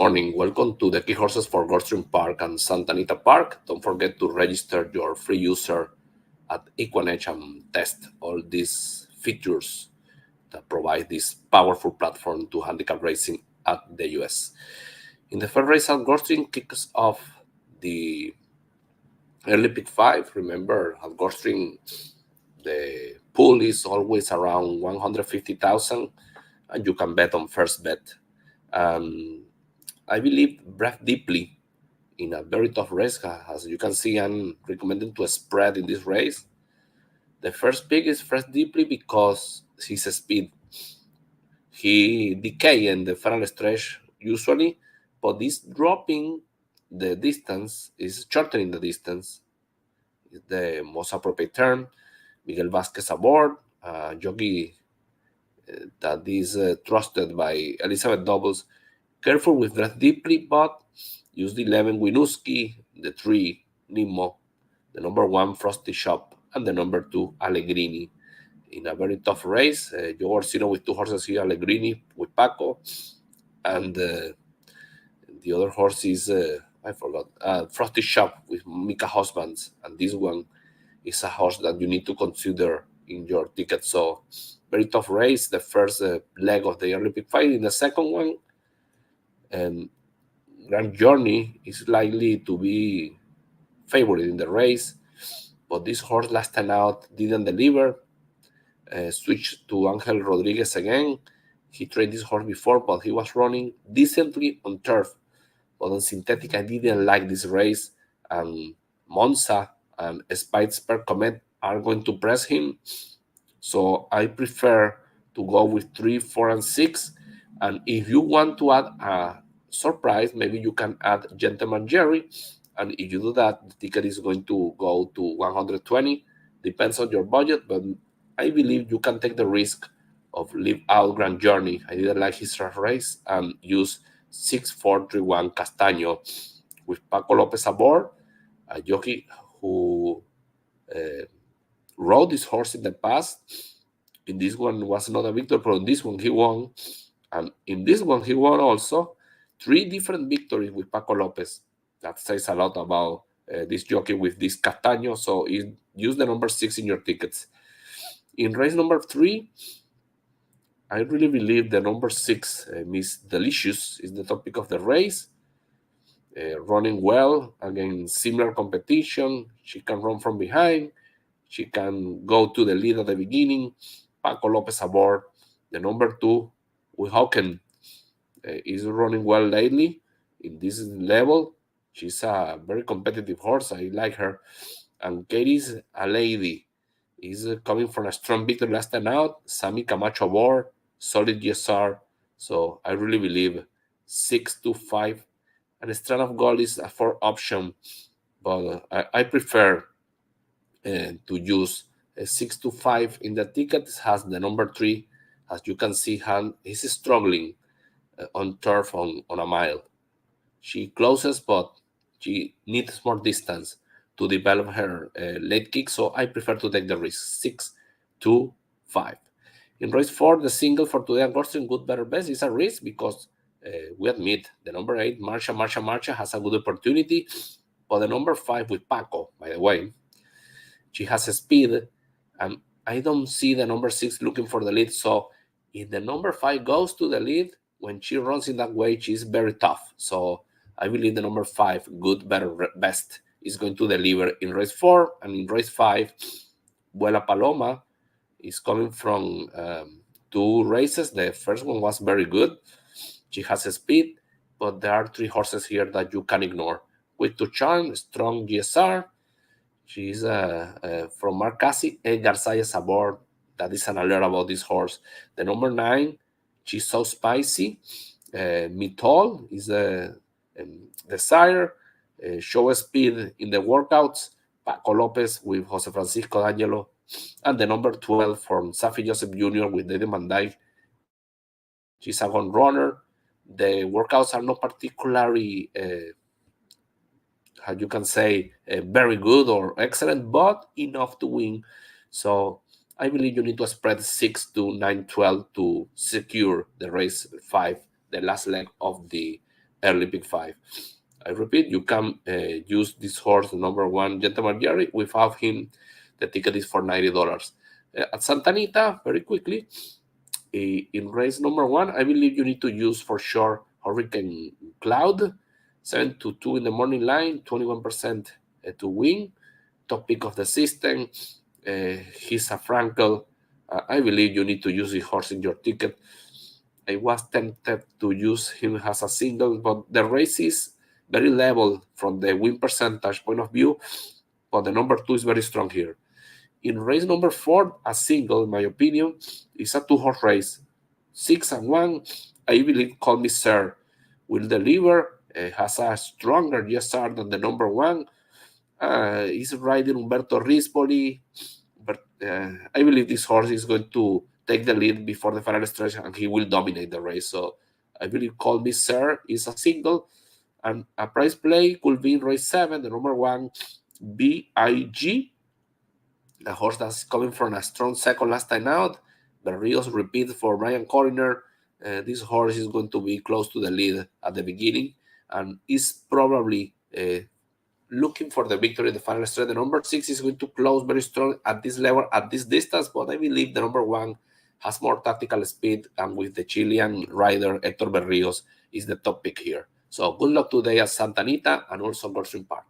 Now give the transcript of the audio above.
Morning. Welcome to the Key Horses for Gulfstream Park and Santa Anita Park. Don't forget to register your free user at Equinedge and test all these features that provide this powerful platform to handicap racing at the US. In the first race at Gulfstream kicks off the early pick 5. Remember, at Gulfstream, the pool is always around 150,000 and you can bet on first bet. I believe Breath Deeply in a very tough race. As you can see, I'm recommending to a spread in this race. The first pick is Breath Deeply because his speed. He decay in the final stretch usually, but this dropping the distance is shortening the distance is the most appropriate term. Miguel Vasquez aboard, jockey that is trusted by Elizabeth Doubles. Careful with Breath Deeply, but use the 11 Winuski, the 3 Nemo, the number 1 Frosty Shop, and the number 2 Allegrini. In a very tough race, Joe Orsino with 2 horses here, Allegrini with Paco, and the other horse is, I forgot, Frosty Shop with Mika Husbands, and this one is a horse that you need to consider in your ticket. So, very tough race, the first leg of the Olympic fight. In the second one, Grand Journey is likely to be favored in the race, but this horse last time out didn't deliver. Switched to Angel Rodriguez again. He trained this horse before, but he was running decently on turf. But on synthetic, I didn't like this race. And Monza and Spitesper Comet are going to press him. So I prefer to go with 3, 4, and 6. And if you want to add a surprise, maybe you can add Gentleman Jerry. And if you do that, the ticket is going to go to 120. Depends on your budget, but I believe you can take the risk of leave out Grand Journey. I didn't like his race and use 6-4-3-1 Castaño with Paco Lopez aboard, a jockey who rode this horse in the past. In this one was not a victory, but in this one he won. And in this one he won also 3 different victories with Paco Lopez. That says a lot about this jockey with this Castaño. So use the number 6 in your tickets. In race number 3, I really believe the number 6, Miss Delicious, is the topic of the race. Running well against similar competition. She can run from behind. She can go to the lead at the beginning. Paco Lopez aboard. The number 2, Weehawken, is running well lately in this level. She's a very competitive horse. I like her. And Katie's a lady. Is coming from a strong victory last time out. Sammy Camacho aboard. Solid GSR. So I really believe 6-5. And Strand of Gold is a 4 option. But I prefer to use 6-5 in the ticket. It has the number 3. As you can see, he's struggling on turf on a mile. She closes, but she needs more distance to develop her late kick, so I prefer to take the risk 6-5. In race 4, the single for today at Gulfstream, Good, Better, Best, is a risk because we admit the number 8, Marcia has a good opportunity, but the number 5 with Paco, by the way, she has a speed, and I don't see the number 6 looking for the lead. So if the number 5 goes to the lead, when she runs in that way, she's very tough. So I believe the number 5, Good, Better, Best, is going to deliver in race 4. And in race 5, Vuela Paloma is coming from 2 races. The first one was very good. She has a speed, but there are 3 horses here that you can ignore. With Tuchan, strong GSR. She's from Mark Cassie, Edgar Sayas aboard. That is an alert about this horse. The number 9, she's so spicy. Mitol is the sire. Show speed in the workouts. Paco Lopez with Jose Francisco D'Angelo. And the number 12 from Safi Joseph Jr. with David Van Dyke. She's a gun runner. The workouts are not particularly, how you can say, very good or excellent, but enough to win. So I believe you need to spread 6-9-12 to secure the race 5, the last leg of the early pick 5. I repeat, you can use this horse, number 1, Gentleman Jerry. Without him, the ticket is for $90. At Santa Anita, very quickly, in race number 1, I believe you need to use for sure Hurricane Cloud, 7-2 in the morning line, 21% to win. Top pick of the system. He's a Frankel. I believe you need to use the horse in your ticket. I was tempted to use him as a single, but the race is very level from the win percentage point of view, but the number 2 is very strong here. In race number 4, a single, in my opinion, is a 2-horse race. 6-1, I believe Call Me Sir will deliver, has a stronger GSR than the number 1. He's riding Umberto Rispoli, but I believe this horse is going to take the lead before the final stretch and he will dominate the race. So I believe Call Me Sir is a single, and a price play could be in race 7, the number 1, BIG, a horse that's coming from a strong second last time out. Berrios repeat for Brian Coroner. This horse is going to be close to the lead at the beginning and is probably looking for the victory in the final stretch. The number 6 is going to close very strong at this level, at this distance, but I believe the number 1 has more tactical speed, and with the Chilean rider Hector Berrios is the top pick here. So good luck today at Santa Anita and also Gulfstream Park.